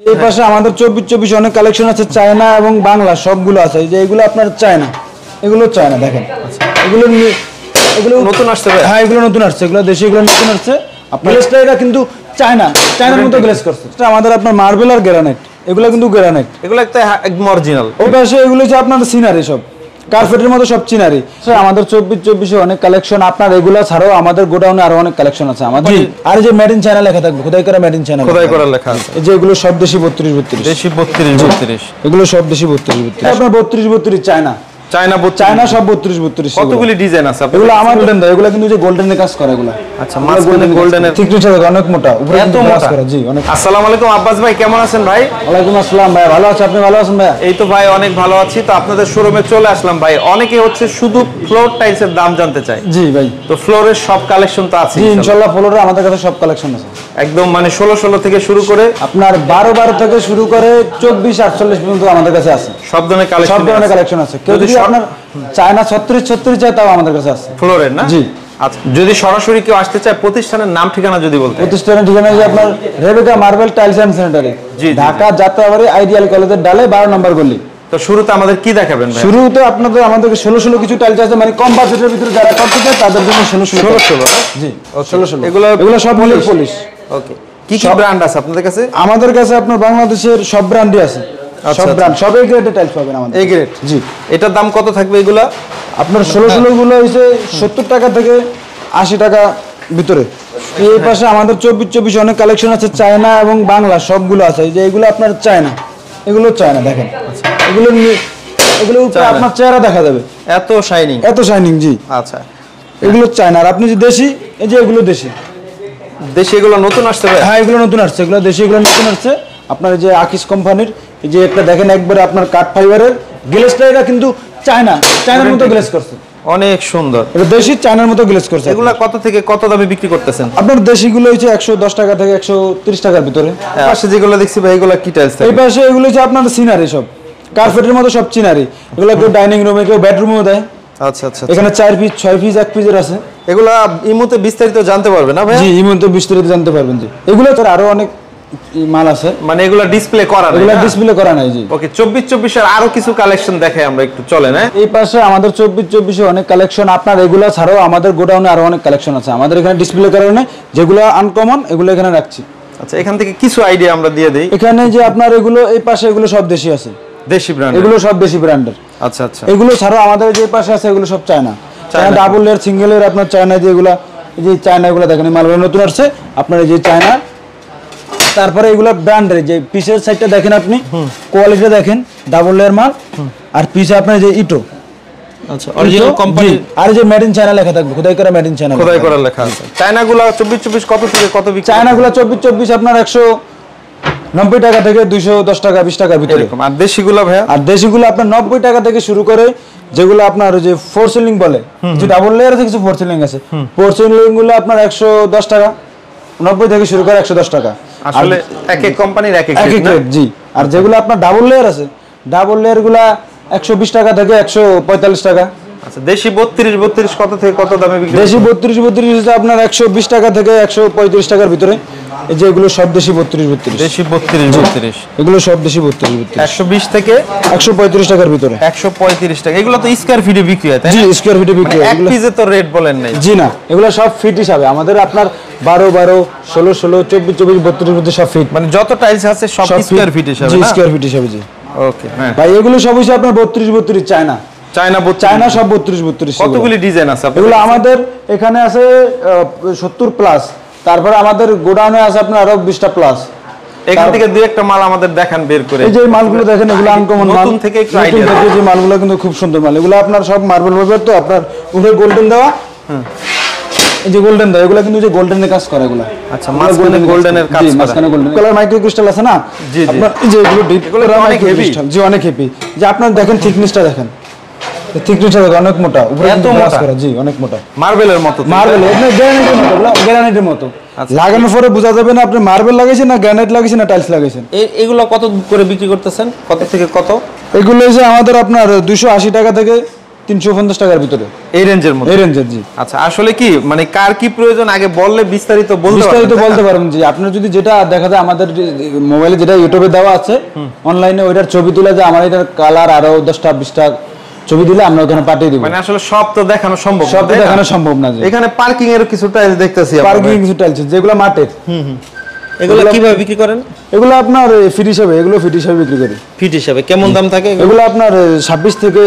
এই পাশে আমাদের 24 অনেক কালেকশন আছে, চায়না এবং বাংলা সবগুলো আছে। এই যে এগুলো আপনার চায়না, এগুলো চায়না দেখেন। এগুলো এগুলো নতুন আসছে ভাই? হ্যাঁ, এগুলো নতুন আসছে, এগুলো দেশি, এগুলো নতুন আসছে। আপনার গ্লেসটা এটা কিন্তু চায়নার মতো গ্লেস করছে। এটা আমাদের আপনার মার্বেল আর গ্রানাইট, এগুলো কিন্তু গ্রানাইট, এগুলো একটা একদম অরিজিনাল। ওই পাশে এগুলো যে আপনার সিনারি, সব কার্পেটের মতো সব চিনারি। আমাদের 24 অনেক কালেকশন, আপনার এগুলা ছাড়াও আমাদের গোডাউনে আরো অনেক কালেকশন আছে আমাদের। আর যে মেড ইন চায়না লেখা থাকবে, খোদাই করা মেড ইন চায়না, খোদাই করা লেখা আছে। এই যে এগুলো সব দেশি 32 দেশি 32 এগুলো সব দেশি 32 আপনার 32 চায়না, চায়না সব 32 কতগুলি ডিজাইন আছে এগুলো আমার গোল্ডেন দাও, এগুলো কিন্তু যে গোল্ডেনের কাজ করে এগুলো। আচ্ছা, মাঝখানে গোল্ডেনের থিকনেসটা অনেক মোটা, উপরে এত মোটা করে। জি অনেক। আসসালামু আলাইকুম আব্বাস ভাই, কেমন আছেন ভাই? ওয়ালাইকুম আসসালাম ভাই, ভালো আছি, আপনি ভালো আছেন ভাই? এই তো ভাই অনেক ভালো আছি। তো আপনাদের শোরুমে চলে আসলাম ভাই। অনেকে হচ্ছে শুধু ফ্লোর টাইলসের দাম জানতে চায়। জি ভাই, তো ফ্লোরের সব কালেকশন তো আছে জি ইনশাআল্লাহ। ফ্লোরে আমাদের কাছে সব কালেকশন আছে, একদম মানে 16 থেকে শুরু করে আপনার 12 থেকে শুরু করে 24-48 পর্যন্ত আমাদের কাছে আছে। সব ধরনের কালেকশন, সব ধরনের কালেকশন আছে। কেউ যদি আপনার চায়না 36 চায় তাও আমাদের কাছে আছে ফ্লোরের না? জি। আচ্ছা, যদি সরাসরি কেউ আসতে চায়, প্রতিষ্ঠানের নাম ঠিকানা যদি বলতে। প্রতিষ্ঠানের ঠিকানা যে আপনার Rebecca marble tiles and sanitary, Dhaka Jatrabari ideal কলেজের ডালে 12 নম্বর গলি। তো শুরুতে আমাদের কি দেখাবেন ভাই? শুরুতে আপনাদের আমাদেরকে 16 কিছু টাইলস আছে, মানে কম বাজেটের ভিতরে যারা করতে চায় তাদের জন্য 16 জি 16 এগুলো সব পলিশ। ওকে, কি কি ব্র্যান্ড আছে আপনাদের কাছে? আমাদের কাছে আপনার বাংলাদেশের সব ব্র্যান্ডই আছে, সব ব্র্যান্ড, সব এই গ্রেডের টাইলস পাবেন আমাদের। এই গ্রেড? জি। এটার দাম কত থাকবে এগুলা? আপনার 16 গুলো হইছে 70 টাকা থেকে 80 টাকা ভিতরে। এই পাশে আমাদের 24 অনেক কালেকশন আছে, চায়না এবং বাংলা সবগুলো আছে। এই যে এগুলো আপনার চায়না, এগুলো চায়না দেখেন। এগুলো আপনার চেহারা দেখা যাবে, এত শাইনিং, এত শাইনিং। জি আচ্ছা, এগুলো চায়না। আর আপনি যে দেশি, এই যে এগুলো দেশি, এগুলো নতুন আসছে ভাই? হ্যাঁ, এগুলো নতুন আসছে, এগুলো দেশি, এগুলো নতুন আসছে। আপনার যে আকিস কোম্পানির, এই যে একটা দেখেন একবারে আপনার কাঠ ফাইবারের গ্লেসটা, এটা কিন্তু চায়নার মতো গ্লেস করছে, অনেক সুন্দর। এটা দেশি চায়নার মতো গ্লেস করছে। এগুলা কত থেকে কত দামে বিক্রি করতেছেন? আপনার দেশিগুলো হচ্ছে 110 টাকা থেকে 130 টাকার ভিতরে। পাশে যেগুলো দেখছি ভাই, এগুলা কি টাইলস? এই পাশে এগুলো হচ্ছে আপনার সিনারি, সব কার্পেটের মতো সব চিনারি। এগুলো কেউ ডাইনিং রুমে, কেউ বেডরুমেও দেয়। আচ্ছা আচ্ছা, এখানে 4 পিস 6 পিস 1 পিসের আছে। এগুলা ইমোতে বিস্তারিত জানতে পারবে না ভাই? জি, ইমোতে বিস্তারিত জানতে পারবেন। জি, এগুলো তো আরো অনেক মাল আছে, মানে এগুলা ডিসপ্লে করা নাই? এগুলো ডিসপ্লে করা নাই। জি ওকে, 24 এর আরো কিছু কালেকশন দেখাই আমরা একটু, চলে না? এই পাশে আমাদের 24 অনেক কালেকশন, আপনার এগুলা ছাড়াও আমাদের গোডাউনে আরো অনেক কালেকশন আছে। আমাদের এখানে ডিসপ্লে করা নাই, যেগুলো আনকমন এগুলো এখানে রাখছি। আচ্ছা, এখান থেকে কিছু আইডিয়া আমরা দিয়ে দেই। এখানে যে আপনার এগুলো, এই পাশে এগুলো সব দেশি আছে, দেশি ব্র্যান্ড, এগুলো সব দেশি ব্র্যান্ডের। আচ্ছা আচ্ছা, এগুলো ছাড়াও আমাদের যে পাশে আছে এগুলো সব China, double layer, single layer. আপনার চায়না যেগুলো, এই যে চায়না এগুলো দেখেন, মালগুলো নতুন আসছে আপনার, এই যে চায়না। তারপরে এগুলো ব্র্যান্ডের, যে পিসের সাইডটা দেখেন আপনি, কোয়ালিটিটা দেখেন, ডাবল লেয়ার মাল। আর পিসে আপনার যে ইটো, আচ্ছা অরিজিনাল কোম্পানি। আর যে মেড ইন চায়না লেখা থাকবে, খোদাই করা মেড ইন চায়না, খোদাই করা লেখা আছে। চায়নাগুলো 24 কত থেকে কত বিক্রি? চায়নাগুলো 24 আপনার 190 টাকা থেকে 210 টাকা 20 টাকার ভিতরে। আর দেশিগুলো ভাইয়া? আর দেশিগুলো আপনার 90 টাকা থেকে শুরু করে, যেগুলো আপনার যে 4 সিলিং বলে, যে ডাবল লেয়ার আছে, কিছু 4 সিলিং আছে। 4 সিলিং গুলো আপনার 110 টাকা, 90 থেকে শুরু করে 110 টাকা। আসলে এক এক কোম্পানির এক এক রেট। জি। আর যেগুলো আপনার ডাবল লেয়ার আছে, ডাবল লেয়ার গুলা 120 টাকা থেকে 145 টাকা। আচ্ছা, দেশি 32 কত থেকে কত দামে বিক্রি? দেশি 32 হচ্ছে আপনার 120 টাকা থেকে 135 টাকার ভিতরে। এই যে এগুলো সব দেশি 32 দেশি 32 এগুলো সব দেশি 32 120 থেকে 135 টাকার ভিতরে। 135 টাকা। এগুলো তো স্কয়ার ফিটে বিক্রি হয়, তাই না? জি, স্কয়ার ফিটে বিক্রি হয়। এক পিসে তো রেট বলেন নাই? জি না, এগুলো সব ফিট হিসাবে আমাদের। আপনার 12 16 24 32 সব ফিট, মানে যত টাইলস আছে সব স্কয়ার ফিট হিসাবে। জি, স্কয়ার ফিট হিসাবে। জি ওকে, হ্যাঁ ভাই, এগুলো সব হইছে আপনার 32 চায়না সব 32। কতগুলি ডিজাইন আছে এগুলো আমাদের এখানে আছে 70 প্লাস। তারপরে আমাদের গোডাউনে আছে আপনার আরো 20টা প্লাস। এখান থেকে দুই একটা মাল আমাদের দেখান বের করে। এই যে মালগুলো দেখেন, এগুলো আনকমন মাল, নতুন থেকে একটু আইডিয়া। যে মালগুলো কিন্তু খুব সুন্দর মাল। এগুলো আপনার সব মার্বেল ফাইবার, তো আপনার উপরে গোল্ডেন দেওয়া। এই যে গোল্ডেন দেওয়া, এগুলো কিন্তু যে গোল্ডেনের কাজ করে এগুলো। আচ্ছা, মাঝখানে গোল্ডেনের কাজ করে। মাঝখানে গোল্ডেন কালার মাইক্রো ক্রিস্টাল আছে না? জি জি, আপনার এই যে এগুলো অনেক হেভি। জি, অনেক হেভি। যে আপনার দেখেন থিকনেসটা দেখেন, থিকনেসটা অনেক মোটা, উপরে এত মোটা করে। জি, অনেক মোটা, মার্বেলের মতো। মার্বেল আপনার গ্রানাইটের মতো, গ্রানাইটের মতো। লাগানোর পরে বোঝা যাবে না আপনি মার্বেল লাগাইছেন না গ্রানাইট লাগাইছেন না টাইলস লাগাইছেন। এগুলো কত করে বিক্রি করতেছেন, কত থেকে কত? এগুলো হচ্ছে আমাদের আপনার 280 টাকা থেকে 350 টাকার ভিতরে, এই রেঞ্জের মধ্যে। এই রেঞ্জের জি। আচ্ছা আসলে কি মানে কার কি প্রয়োজন আগে বললে বিস্তারিত বলতে পারবেন জি। আপনার যদি যেটা দেখা যায় আমাদের মোবাইলে যেটা ইউটিউবে দেওয়া আছে অনলাইনে, ওইটার ছবি তুলে যে আমার এটার কালার আরো 10টা 20টা ছবি দিলে আমরা ওখানে পাঠিয়ে দিব। মানে আসলে সব তো দেখানো সম্ভব না, সব তো দেখানো সম্ভব না। এখানে পার্কিং এর কিছু টাইলস দেখতেছি, পার্কিং কিছু টাইলস যেগুলো মাটির। এগুলো কিভাবে বিক্রি করেন? এগুলো আপনার ফিট হিসাবে, এগুলো ফিট হিসাবে বিক্রি করি। ফিট হিসাবে কেমন দাম থাকে এগুলো? আপনার 26 থেকে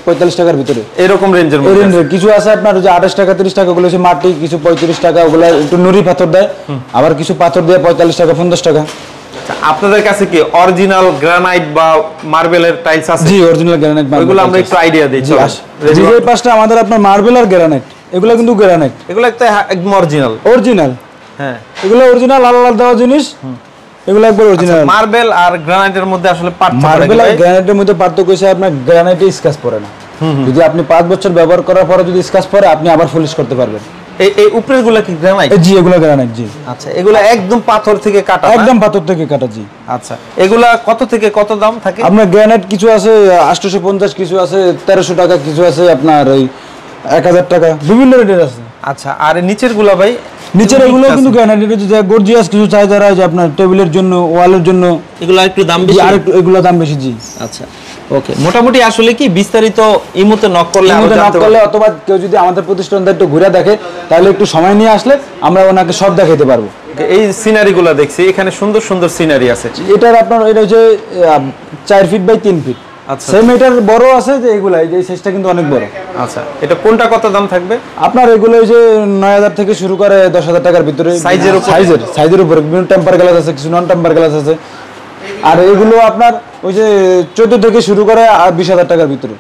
45 টাকার ভিতরে, এরকম রেঞ্জের মধ্যে। কিছু আছে আপনার যে 28 টাকা 30 টাকা, ওগুলো হচ্ছে মাটি, কিছু 35 টাকা, ওগুলো একটু নুড়ি পাথর দেয়, আবার কিছু পাথর দিয়ে 45 টাকা 50 টাকা। আপনাদের কাছে কি অরিজিনাল গ্রানাইট বা মার্বেলের টাইলস আছে? জি, অরিজিনাল গ্রানাইট মার্বেল। ওইগুলো আমরা একটু আইডিয়া দিই। জি, এই পাঁচটা আমাদের আপনার মার্বেল আর গ্রানাইট, এগুলো কিন্তু গ্রানাইট, এগুলো একটা একদম অরিজিনাল। অরিজিনাল, হ্যাঁ এগুলো অরিজিনাল আলাদা দেওয়া জিনিস, এগুলো একবার অরিজিনাল। মার্বেল আর গ্রানাইটের মধ্যে আসলে পার্থক্য? মার্বেল আর গ্রানাইটের মধ্যে পার্থক্য হচ্ছে আপনার গ্রানাইটে স্ক্র্যাচ পড়ে না। যদি আপনি 5 বছর ব্যবহার করার পরে যদি স্ক্র্যাচ পড়ে, আপনি আবার পলিশ করতে পারবেন। এই উপরের গুলো কি গ্রানাইট? জি, এগুলো গ্রানাইট জি। আচ্ছা, এগুলো একদম পাথর থেকে কাটা? একদম পাথর থেকে কাটা জি। আচ্ছা, এগুলা কত থেকে কত দাম থাকে? আপনার গ্রানাইট কিছু আছে 850, কিছু আছে 1300 টাকা, কিছু আছে আপনার ওই 1000 টাকা, বিভিন্ন রেটের আছে। আচ্ছা, আর নিচের গুলা ভাই? নিচের এগুলো কিন্তু গ্রানাইট, যে গর্জিয়াস কিছু চাই যারা, যে আপনার টেবিলের জন্য, ওয়ালের জন্য, এগুলো একটু দাম বেশি। আর একটু এগুলো দাম বেশি জি। আচ্ছা ওকে, মোটামুটি আসলে কি বিস্তারিত ইমোতে নক করলে, অথবা কেউ যদি আমাদের প্রতিষ্ঠানটা একটু ঘুরে দেখে, তাহলে একটু সময় নিয়ে আসলে আমরা ওনাকে সব দেখাইতে পারবো। এই সিনারি গুলা দেখছি, এখানে সুন্দর সুন্দর সিনারি আছে। এটার আপনার এটা হচ্ছে 4 ফিট বাই 3 ফিট। আচ্ছা, সেম এটার বড় আছে, যে এগুলা এই সাইজটা কিন্তু অনেক বড়। আচ্ছা, এটা কোনটা কত দাম থাকবে? আপনার এগুলো ওই যে 9000 থেকে শুরু করে 10,000 টাকার ভিতরে, সাইজের উপরে বিভিন্ন টেম্পার গ্লাস আছে, কিছু নন টেম্পার গ্লাস আছে। আর এগুলো আপনার ওই যে 14 থেকে শুরু করে 20,000 টাকার ভিতরে।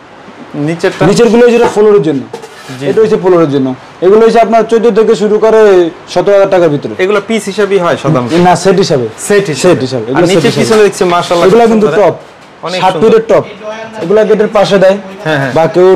নিচের গুলো যেটা ফ্লোরের জন্য, এটা হচ্ছে ফ্লোরের জন্য। এগুলো হচ্ছে আপনার 14 থেকে শুরু করে 17,000 টাকার ভিতরে। এগুলো পিস হিসাবেই হয় শতাংশ? না, সেট হিসাবে। আর নিচে পিছনে দেখছি মাশাআল্লাহ, এগুলো কিন্তু টপ 7 ফিটের টপ। এগুলা গেটের পাশে দেয়, বা কেউ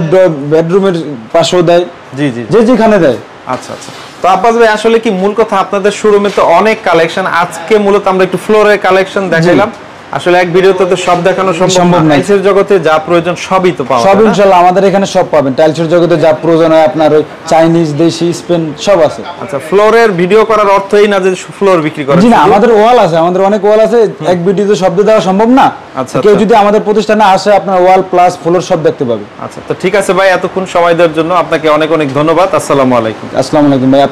বেডরুমের পাশেও দেয়, জি জি, যে যেখানে দেয়। আচ্ছা আচ্ছা। তো আব্বাস ভাই আসলে কি মূল কথা, আপনাদের শোরুমে তো অনেক কালেকশন, আজকে মূলত আমরা একটু ফ্লোরের কালেকশন দেখাইলাম। আসলে এক ভিডিওতে তো সব দেখানো সম্ভব না। টাইলসের জগতে যা প্রয়োজন সবই তো পাওয়া যায়। সব ইনশাআল্লাহ আমাদের এখানে সব পাবেন। টাইলসের জগতে যা প্রয়োজন হয় আপনার ওই চাইনিজ, দেশি, স্পেন সব আছে। আচ্ছা, ফ্লোরের ভিডিও করার অর্থ এই না যে ফ্লোর বিক্রি করা? জি না, আমাদের ওয়াল আছে, আমাদের অনেক ওয়াল আছে, এক ভিডিওতে সব দেওয়া সম্ভব না। আচ্ছা, কেউ যদি আমাদের প্রতিষ্ঠানে আসে, আপনার ওয়াল প্লাস ফ্লোর সব দেখতে পাবে। আচ্ছা, তো ঠিক আছে ভাই, এতক্ষণ সময় দেওয়ার জন্য আপনাকে অনেক অনেক ধন্যবাদ। আসসালামু আলাইকুম। আসসালামু আলাইকুম ভাই।